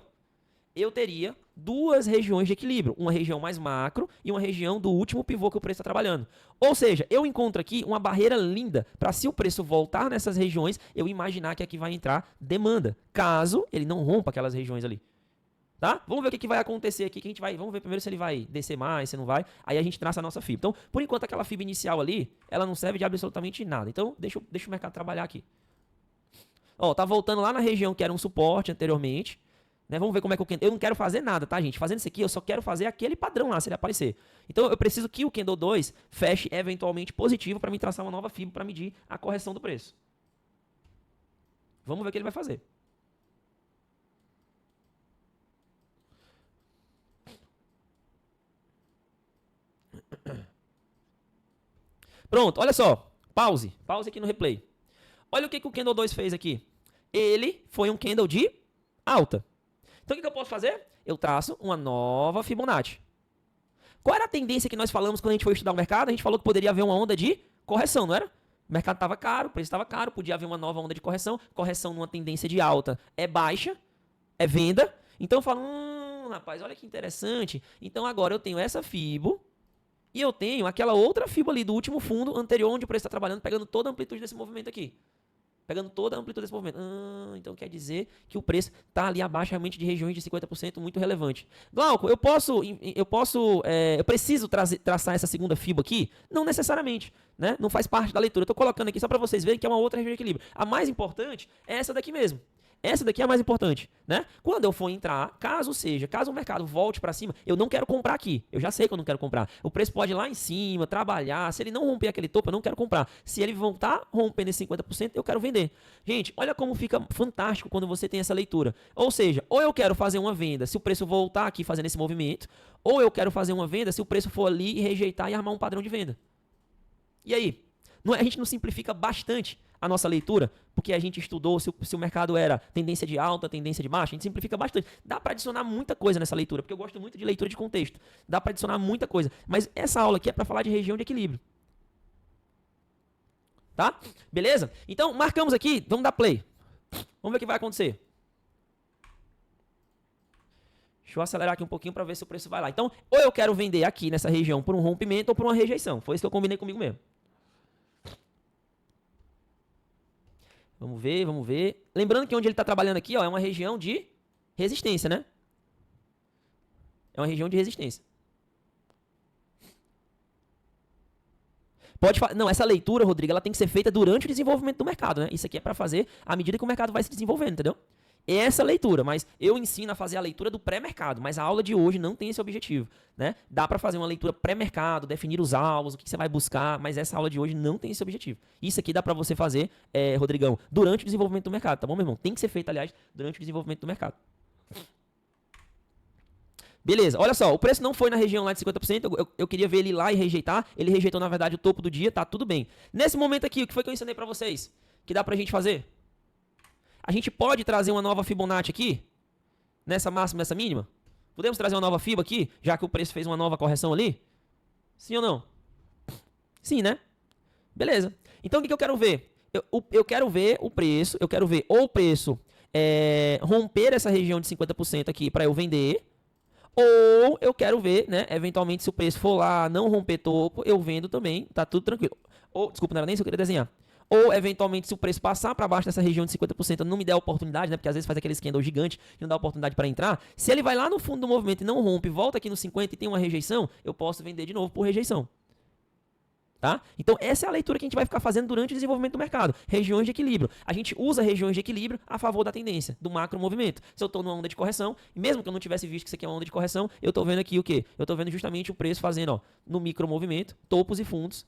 Eu teria duas regiões de equilíbrio, uma região mais macro e uma região do último pivô que o preço está trabalhando. Ou seja, eu encontro aqui uma barreira linda para, se o preço voltar nessas regiões, eu imaginar que aqui vai entrar demanda, caso ele não rompa aquelas regiões ali. Tá? Vamos ver o que vai acontecer aqui, que a gente vai, vamos ver primeiro se ele vai descer mais, se não vai, aí a gente traça a nossa FIB. Então, por enquanto, aquela FIB inicial ali, ela não serve de absolutamente nada. Então, deixa o mercado trabalhar aqui. Ó, tá voltando lá na região que era um suporte anteriormente. Né? Vamos ver como é que o candle... Eu não quero fazer nada, tá, gente? Fazendo isso aqui, eu só quero fazer aquele padrão lá, se ele aparecer. Então, eu preciso que o candle 2 feche eventualmente positivo para me traçar uma nova FIB para medir a correção do preço. Vamos ver o que ele vai fazer. Pronto, olha só. Pause aqui no replay. Olha o que o candle 2 fez aqui. Ele foi um candle de alta. Então, o que eu posso fazer? Eu traço uma nova Fibonacci. Qual era a tendência que nós falamos quando a gente foi estudar o mercado? A gente falou que poderia haver uma onda de correção, não era? O mercado estava caro, o preço estava caro, podia haver uma nova onda de correção. Correção numa tendência de alta é baixa, é venda. Então, eu falo, rapaz, olha que interessante. Então, agora eu tenho essa Fibo e eu tenho aquela outra Fibo ali do último fundo anterior, onde o preço está trabalhando, pegando toda a amplitude desse movimento aqui. Pegando toda a amplitude desse movimento. Então quer dizer que o preço está ali abaixo realmente de regiões de 50% muito relevante. Glauco, eu preciso traçar essa segunda FIBO aqui? Não necessariamente, né? Não faz parte da leitura. Eu estou colocando aqui só para vocês verem que é uma outra região de equilíbrio. A mais importante é essa daqui mesmo. Essa daqui é a mais importante, né? Quando eu for entrar, caso o mercado volte para cima, eu não quero comprar aqui. Eu já sei que eu não quero comprar. O preço pode ir lá em cima, trabalhar. Se ele não romper aquele topo, eu não quero comprar. Se ele voltar rompendo esse 50%, eu quero vender. Gente, olha como fica fantástico quando você tem essa leitura. Ou seja, ou eu quero fazer uma venda se o preço voltar aqui fazendo esse movimento, ou eu quero fazer uma venda se o preço for ali e rejeitar e armar um padrão de venda. E aí? A gente não simplifica bastante a nossa leitura, porque a gente estudou se o mercado era tendência de alta, tendência de baixa, a gente simplifica bastante. Dá para adicionar muita coisa nessa leitura, porque eu gosto muito de leitura de contexto. Dá para adicionar muita coisa, mas essa aula aqui é para falar de região de equilíbrio. Tá? Beleza? Então, marcamos aqui, vamos dar play. Vamos ver o que vai acontecer. Deixa eu acelerar aqui um pouquinho para ver se o preço vai lá. Então, ou eu quero vender aqui nessa região por um rompimento ou por uma rejeição. Foi isso que eu combinei comigo mesmo. Vamos ver, vamos ver. Lembrando que onde ele está trabalhando aqui, ó, é uma região de resistência, né? É uma região de resistência. Não, essa leitura, Rodrigo, ela tem que ser feita durante o desenvolvimento do mercado, né? Isso aqui é para fazer à medida que o mercado vai se desenvolvendo, entendeu? Essa leitura, mas eu ensino a fazer a leitura do pré-mercado, mas a aula de hoje não tem esse objetivo, né? Dá para fazer uma leitura pré-mercado, definir os alvos, o que você vai buscar, mas essa aula de hoje não tem esse objetivo. Isso aqui dá para você fazer, Rodrigão, durante o desenvolvimento do mercado, tá bom, meu irmão? Tem que ser feito, aliás, durante o desenvolvimento do mercado. Beleza, olha só, o preço não foi na região lá de 50%, eu queria ver ele lá e rejeitar, ele rejeitou, na verdade, o topo do dia, tá tudo bem. Nesse momento aqui, o que foi que eu ensinei para vocês? Que dá pra gente fazer? A gente pode trazer uma nova Fibonacci aqui, nessa máxima, nessa mínima? Podemos trazer uma nova FIBO aqui, já que o preço fez uma nova correção ali? Sim ou não? Sim, né? Beleza. Então, o que eu quero ver? Eu quero ver o preço, eu quero ver ou o preço romper essa região de 50% aqui para eu vender, ou eu quero ver, né, eventualmente, se o preço for lá, não romper topo, eu vendo também, tá tudo tranquilo. Ou, desculpa, não era nem isso que eu queria desenhar. Ou, eventualmente, se o preço passar para baixo dessa região de 50%, não me der a oportunidade, né? Porque às vezes faz aquele candle gigante e não dá oportunidade para entrar. Se ele vai lá no fundo do movimento e não rompe, volta aqui no 50 e tem uma rejeição, eu posso vender de novo por rejeição. Tá? Então, essa é a leitura que a gente vai ficar fazendo durante o desenvolvimento do mercado. Regiões de equilíbrio. A gente usa regiões de equilíbrio a favor da tendência, do macro movimento. Se eu estou numa onda de correção, e mesmo que eu não tivesse visto que isso aqui é uma onda de correção, eu estou vendo aqui o quê? Eu estou vendo justamente o preço fazendo, ó, no micro movimento, topos e fundos,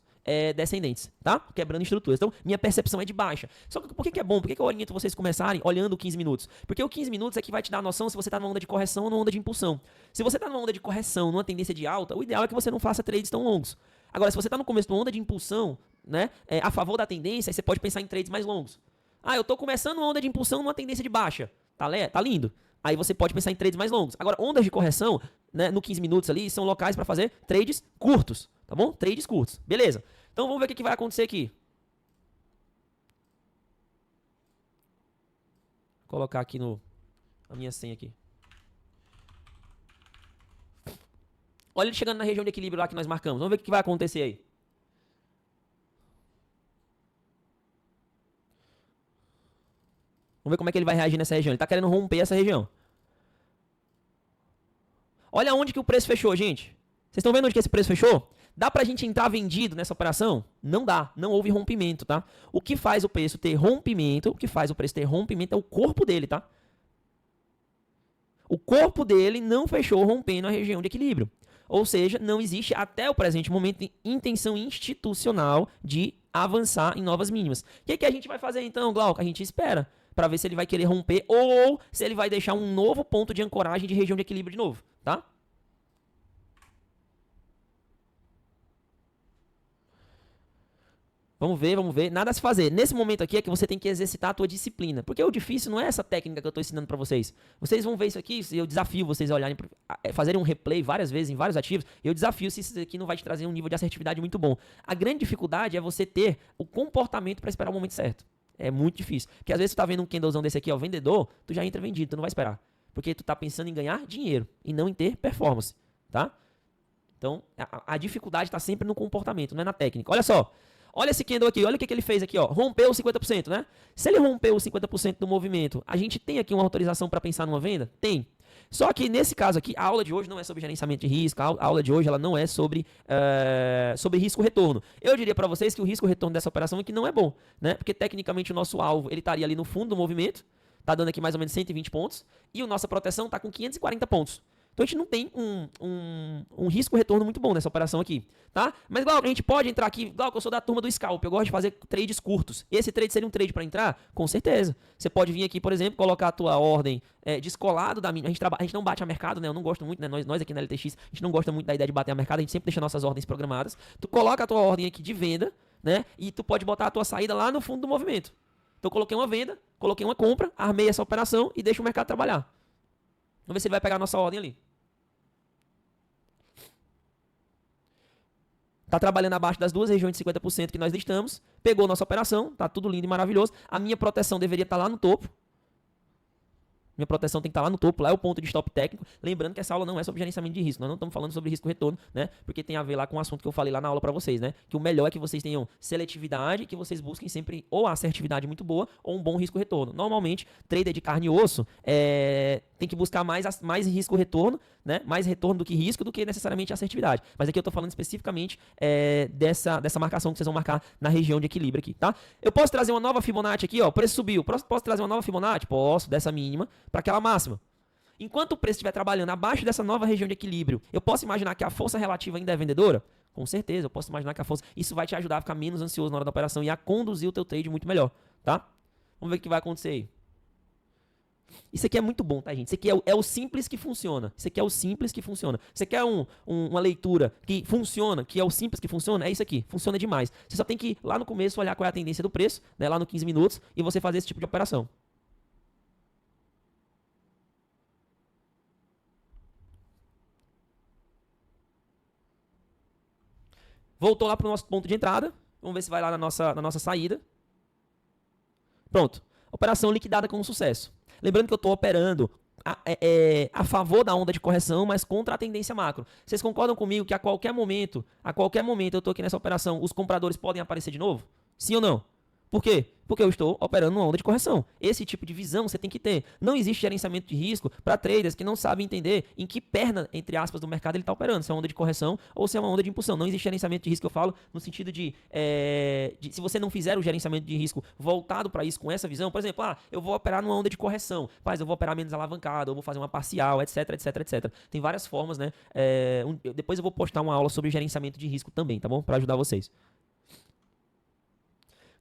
descendentes, tá? Quebrando estruturas. Então, minha percepção é de baixa. Só que por que é bom? Por que eu oriento vocês começarem olhando 15 minutos? Porque o 15 minutos é que vai te dar a noção se você está numa onda de correção ou numa onda de impulsão. Se você está numa onda de correção, numa tendência de alta, o ideal é que você não faça trades tão longos. Agora, se você está no começo de uma onda de impulsão, né, a favor da tendência, aí você pode pensar em trades mais longos. Ah, eu estou começando uma onda de impulsão numa tendência de baixa. Tá lindo. Aí você pode pensar em trades mais longos. Agora, ondas de correção, né, no 15 minutos ali, são locais para fazer trades curtos, tá bom? Trades curtos. Beleza. Então vamos ver o que vai acontecer aqui. Vou colocar aqui a minha senha aqui. Olha ele chegando na região de equilíbrio lá que nós marcamos. Vamos ver o que vai acontecer aí. Vamos ver como é que ele vai reagir nessa região. Ele está querendo romper essa região. Olha onde que o preço fechou, gente. Vocês estão vendo onde que esse preço fechou? Dá pra gente entrar vendido nessa operação? Não dá. Não houve rompimento, tá? O que faz o preço ter rompimento, é o corpo dele, tá? O corpo dele não fechou rompendo a região de equilíbrio. Ou seja, não existe até o presente momento intenção institucional de avançar em novas mínimas. O que a gente vai fazer então, Glauco? A gente espera para ver se ele vai querer romper ou se ele vai deixar um novo ponto de ancoragem de região de equilíbrio de novo, tá? Vamos ver. Nada a se fazer. Nesse momento aqui é que você tem que exercitar a tua disciplina. Porque o difícil não é essa técnica que eu estou ensinando para vocês. Vocês vão ver isso aqui, eu desafio vocês a olharem, fazerem um replay várias vezes em vários ativos. Eu desafio se isso aqui não vai te trazer um nível de assertividade muito bom. A grande dificuldade é você ter o comportamento para esperar o momento certo. É muito difícil. Porque às vezes tu tá vendo um candlezão desse aqui, ó, vendedor, tu já entra vendido, tu não vai esperar. Porque tu tá pensando em ganhar dinheiro e não em ter performance, tá? Então, a dificuldade está sempre no comportamento, não é na técnica. Olha só. Olha esse candle aqui, olha o que ele fez aqui, ó. Rompeu 50%, né? Se ele rompeu 50% do movimento, a gente tem aqui uma autorização para pensar numa venda? Tem. Só que nesse caso aqui, a aula de hoje não é sobre gerenciamento de risco, a aula de hoje ela não é sobre risco-retorno. Eu diria para vocês que o risco-retorno dessa operação aqui não é bom, né? Porque tecnicamente o nosso alvo, ele estaria ali no fundo do movimento, tá dando aqui mais ou menos 120 pontos, e a nossa proteção tá com 540 pontos. Então a gente não tem um risco-retorno muito bom nessa operação aqui, tá? Mas, Glauco, a gente pode entrar aqui. Glauco, eu sou da turma do scalp, eu gosto de fazer trades curtos. Esse trade seria um trade para entrar? Com certeza. Você pode vir aqui, por exemplo, colocar a tua ordem descolado da mínima. A gente não bate a mercado, né? Eu não gosto muito, né? Nós aqui na LTX, a gente não gosta muito da ideia de bater a mercado, a gente sempre deixa nossas ordens programadas. Tu coloca a tua ordem aqui de venda, né? E tu pode botar a tua saída lá no fundo do movimento. Então eu coloquei uma venda, coloquei uma compra, armei essa operação e deixo o mercado trabalhar. Vamos ver se ele vai pegar a nossa ordem ali. Tá trabalhando abaixo das duas regiões de 50% que nós listamos. Pegou nossa operação, tá tudo lindo e maravilhoso. A minha proteção deveria estar lá no topo. Minha proteção tem que estar lá no topo, lá é o ponto de stop técnico. Lembrando que essa aula não é sobre gerenciamento de risco, nós não estamos falando sobre risco-retorno, né? Porque tem a ver lá com o assunto que eu falei lá na aula para vocês, né? Que o melhor é que vocês tenham seletividade, que vocês busquem sempre ou a assertividade muito boa ou um bom risco-retorno. Normalmente, trader de carne e osso tem que buscar mais risco-retorno, né? Mais retorno do que necessariamente assertividade. Mas aqui eu estou falando especificamente dessa marcação que vocês vão marcar na região de equilíbrio aqui, tá? Eu posso trazer uma nova Fibonacci aqui, ó, o preço subiu. Posso trazer uma nova Fibonacci? Posso, dessa mínima para aquela máxima. Enquanto o preço estiver trabalhando abaixo dessa nova região de equilíbrio, eu posso imaginar que a força relativa ainda é vendedora? Com certeza, eu posso imaginar que a força... Isso vai te ajudar a ficar menos ansioso na hora da operação e a conduzir o teu trade muito melhor, tá? Vamos ver o que vai acontecer aí. Isso aqui é muito bom, tá, gente? Isso aqui é o simples que funciona. Isso aqui é o simples que funciona. Você quer uma leitura que funciona, que é o simples que funciona? É isso aqui. Funciona demais. Você só tem que, lá no começo, olhar qual é a tendência do preço, né, lá no 15 minutos, e você fazer esse tipo de operação. Voltou lá para o nosso ponto de entrada. Vamos ver se vai lá na nossa saída. Pronto. Operação liquidada com sucesso. Lembrando que eu estou operando a favor da onda de correção, mas contra a tendência macro. Vocês concordam comigo que a qualquer momento eu estou aqui nessa operação, os compradores podem aparecer de novo? Sim ou não? Por quê? Porque eu estou operando uma onda de correção. Esse tipo de visão você tem que ter. Não existe gerenciamento de risco para traders que não sabem entender em que perna, entre aspas, do mercado ele está operando. Se é uma onda de correção ou se é uma onda de impulsão. Não existe gerenciamento de risco, eu falo, no sentido de se você não fizer o gerenciamento de risco voltado para isso, com essa visão, por exemplo, eu vou operar numa onda de correção, mas eu vou operar menos alavancado, eu vou fazer uma parcial, etc, etc, etc. Tem várias formas, né? Depois eu vou postar uma aula sobre gerenciamento de risco também, tá bom? Para ajudar vocês.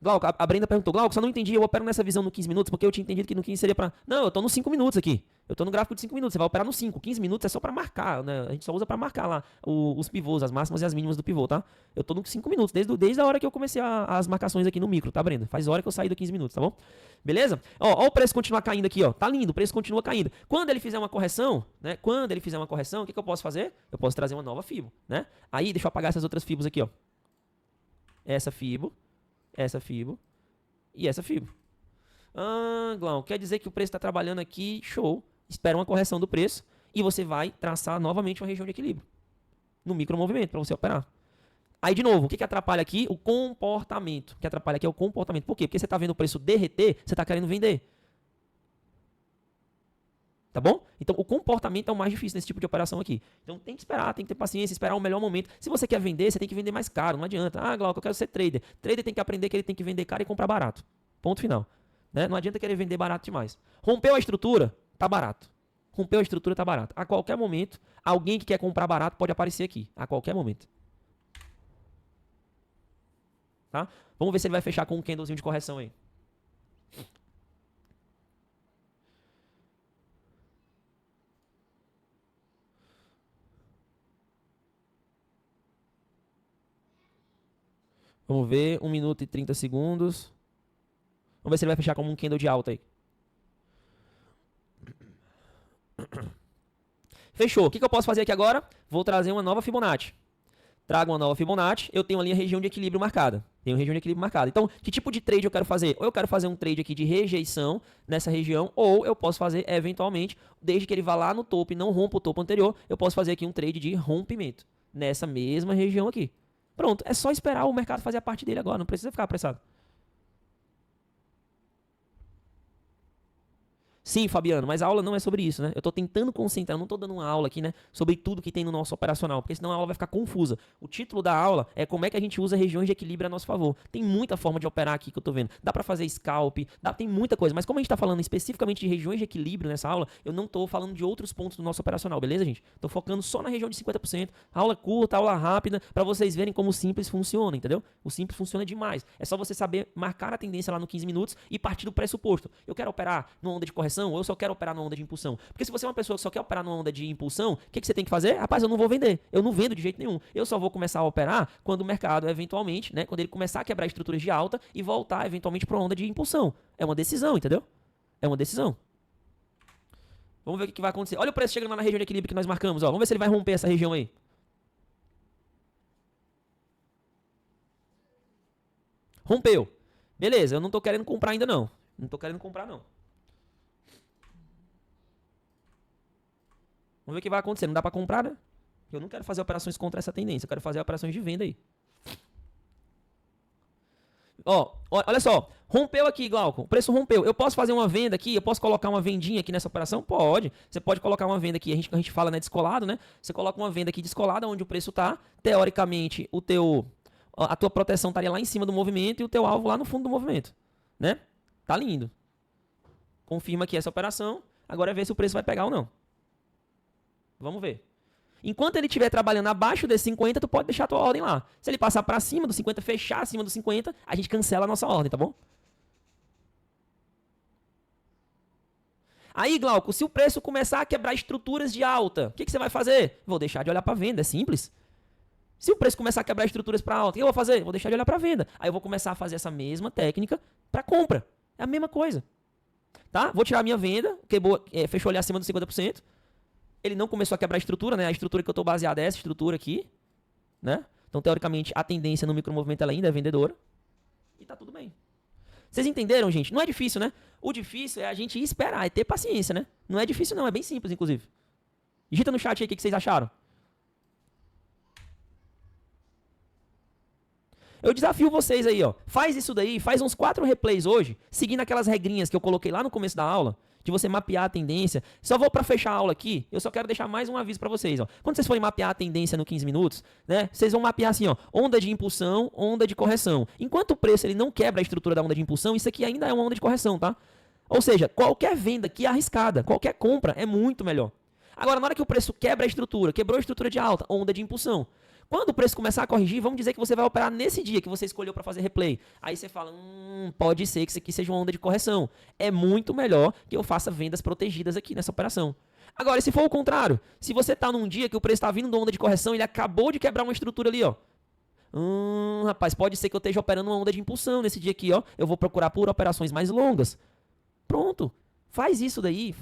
Glauco, a Brenda perguntou, Glauco, só não entendi, eu opero nessa visão no 15 minutos, porque eu tinha entendido que no 15 seria pra... Não, eu tô nos 5 minutos aqui. Eu tô no gráfico de 5 minutos, você vai operar nos 5. 15 minutos é só pra marcar, né? A gente só usa pra marcar lá os pivôs, as máximas e as mínimas do pivô, tá? Eu tô nos 5 minutos, desde a hora que eu comecei as marcações aqui no micro, tá, Brenda? Faz hora que eu saí do 15 minutos, tá bom? Beleza? Ó o preço continuar caindo aqui, ó. Tá lindo, o preço continua caindo. Quando ele fizer uma correção, né? Quando ele fizer uma correção, o que eu posso fazer? Eu posso trazer uma nova FIBO, né? Aí, deixa eu apagar essas outras FIBOs aqui, ó. Essa FIBO e essa FIBO. Ah, Glauco, quer dizer que o preço está trabalhando aqui, show. Espera uma correção do preço e você vai traçar novamente uma região de equilíbrio no micromovimento para você operar. Aí, de novo, o que atrapalha aqui? O comportamento. O que atrapalha aqui é o comportamento. Por quê? Porque você está vendo o preço derreter, você está querendo vender. Tá bom? Então, o comportamento é o mais difícil nesse tipo de operação aqui. Então, tem que esperar, tem que ter paciência, esperar o melhor momento. Se você quer vender, você tem que vender mais caro. Não adianta. Ah, Glauco, eu quero ser trader. Trader tem que aprender que ele tem que vender caro e comprar barato. Ponto final. Né? Não adianta querer vender barato demais. Rompeu a estrutura, tá barato. Rompeu a estrutura, tá barato. A qualquer momento, alguém que quer comprar barato pode aparecer aqui. A qualquer momento. Tá? Vamos ver se ele vai fechar com um candlezinho de correção aí. Vamos ver, 1 minuto e 30 segundos. Vamos ver se ele vai fechar como um candle de alta aí. Fechou. O que eu posso fazer aqui agora? Vou trazer uma nova Fibonacci. Trago uma nova Fibonacci, eu tenho ali a região de equilíbrio marcada. Tenho região de equilíbrio marcada. Então, que tipo de trade eu quero fazer? Ou eu quero fazer um trade aqui de rejeição nessa região, ou eu posso fazer, eventualmente, desde que ele vá lá no topo e não rompa o topo anterior, eu posso fazer aqui um trade de rompimento nessa mesma região aqui. Pronto, é só esperar o mercado fazer a parte dele agora, não precisa ficar apressado. Sim, Fabiano, mas a aula não é sobre isso, né? Eu tô tentando concentrar, eu não tô dando uma aula aqui, né, sobre tudo que tem no nosso operacional, porque senão a aula vai ficar confusa. O título da aula é como é que a gente usa regiões de equilíbrio a nosso favor. Tem muita forma de operar aqui que eu tô vendo. Dá pra fazer scalp, tem muita coisa, mas como a gente tá falando especificamente de regiões de equilíbrio nessa aula, eu não tô falando de outros pontos do nosso operacional, beleza, gente? Tô focando só na região de 50%, aula curta, aula rápida, pra vocês verem como o simples funciona, entendeu? O simples funciona demais. É só você saber marcar a tendência lá no 15 minutos e partir do pressuposto. Eu quero operar numa onda de correção, ou eu só quero operar numa onda de impulsão. Porque se você é uma pessoa que só quer operar numa onda de impulsão, o que você tem que fazer? Rapaz, eu não vou vender. Eu não vendo de jeito nenhum. Eu só vou começar a operar quando o mercado, eventualmente, né, quando ele começar a quebrar estruturas de alta e voltar, eventualmente, para uma onda de impulsão. É uma decisão, entendeu? É uma decisão. Vamos ver o que vai acontecer. Olha o preço chegando lá na região de equilíbrio que nós marcamos. Ó. Vamos ver se ele vai romper essa região aí. Rompeu. Beleza, eu não tô querendo comprar ainda não. Não tô querendo comprar não. Vamos ver o que vai acontecer. Não dá pra comprar, né? Eu não quero fazer operações contra essa tendência. Eu quero fazer operações de venda aí. Ó, olha só. Rompeu aqui, Glauco. O preço rompeu. Eu posso fazer uma venda aqui? Eu posso colocar uma vendinha aqui nessa operação? Pode. Você pode colocar uma venda aqui. A gente fala, né, descolado, né? Você coloca uma venda aqui descolada onde o preço tá. Teoricamente, a tua proteção estaria lá em cima do movimento e o teu alvo lá no fundo do movimento, né? Tá lindo. Confirma aqui essa operação. Agora é ver se o preço vai pegar ou não. Vamos ver. Enquanto ele estiver trabalhando abaixo desse 50, tu pode deixar a tua ordem lá. Se ele passar para cima do 50, fechar acima do 50, a gente cancela a nossa ordem, tá bom? Aí, Glauco, se o preço começar a quebrar estruturas de alta, o que você vai fazer? Vou deixar de olhar para venda, é simples. Se o preço começar a quebrar estruturas para alta, o que eu vou fazer? Vou deixar de olhar para venda. Aí eu vou começar a fazer essa mesma técnica para compra. É a mesma coisa. Tá? Vou tirar a minha venda, fechou ali acima dos 50%. Ele não começou a quebrar a estrutura, né? A estrutura que eu estou baseado é essa estrutura aqui, né? Então, teoricamente, a tendência no micromovimento ela ainda é vendedora. E tá tudo bem. Vocês entenderam, gente? Não é difícil, né? O difícil é a gente esperar, é ter paciência, né? Não é difícil não, é bem simples, inclusive. Digita no chat aí o que vocês acharam. Eu desafio vocês aí, ó. Faz isso daí, faz uns 4 replays hoje, seguindo aquelas regrinhas que eu coloquei lá no começo da aula, de você mapear a tendência. Só vou para fechar a aula aqui, eu só quero deixar mais um aviso para vocês, ó. Quando vocês forem mapear a tendência no 15 minutos, né? Vocês vão mapear assim, ó, onda de impulsão, onda de correção. Enquanto o preço ele não quebra a estrutura da onda de impulsão, isso aqui ainda é uma onda de correção, tá? Ou seja, qualquer venda aqui é arriscada, qualquer compra é muito melhor. Agora, na hora que o preço quebra a estrutura, quebrou a estrutura de alta, onda de impulsão. Quando o preço começar a corrigir, vamos dizer que você vai operar nesse dia que você escolheu para fazer replay. Aí você fala, pode ser que isso aqui seja uma onda de correção. É muito melhor que eu faça vendas protegidas aqui nessa operação. Agora, e se for o contrário, se você está num dia que o preço está vindo de onda de correção, ele acabou de quebrar uma estrutura ali, ó. Rapaz, pode ser que eu esteja operando uma onda de impulsão nesse dia aqui, ó. Eu vou procurar por operações mais longas. Pronto. Faz isso daí.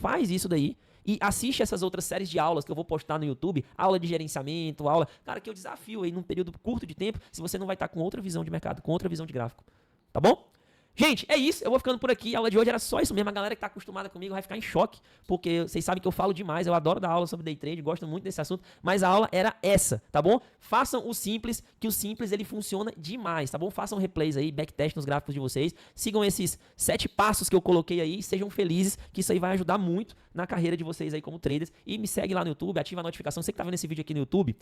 E assiste essas outras séries de aulas que eu vou postar no YouTube, aula de gerenciamento, aula... Cara, que eu desafio aí num período curto de tempo, se você não vai estar com outra visão de mercado, com outra visão de gráfico. Tá bom? Gente, é isso. Eu vou ficando por aqui. A aula de hoje era só isso mesmo. A galera que tá acostumada comigo vai ficar em choque, porque vocês sabem que eu falo demais. Eu adoro dar aula sobre day trade, gosto muito desse assunto, mas a aula era essa, tá bom? Façam o simples, que o simples ele funciona demais, tá bom? Façam replays aí, backtest nos gráficos de vocês. Sigam esses 7 passos que eu coloquei aí, sejam felizes, que isso aí vai ajudar muito na carreira de vocês aí como traders. E me segue lá no YouTube, ativa a notificação. Você que tá vendo esse vídeo aqui no YouTube,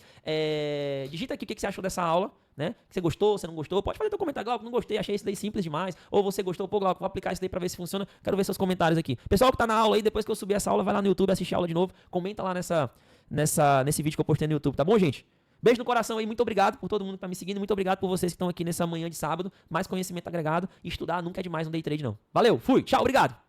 digita aqui o que você achou dessa aula, né? Que você gostou, você não gostou, pode fazer teu comentário. Glauco, não gostei, achei isso daí simples demais. Ou você gostou, pô, Glauco, vou aplicar isso daí pra ver se funciona. Quero ver seus comentários aqui. Pessoal que tá na aula aí, depois que eu subir essa aula, vai lá no YouTube, assistir a aula de novo. Comenta lá nesse vídeo que eu postei no YouTube, tá bom, gente? Beijo no coração aí, muito obrigado por todo mundo que tá me seguindo. Muito obrigado por vocês que estão aqui nessa manhã de sábado. Mais conhecimento agregado. E estudar nunca é demais no day trade, não. Valeu, fui, tchau, obrigado.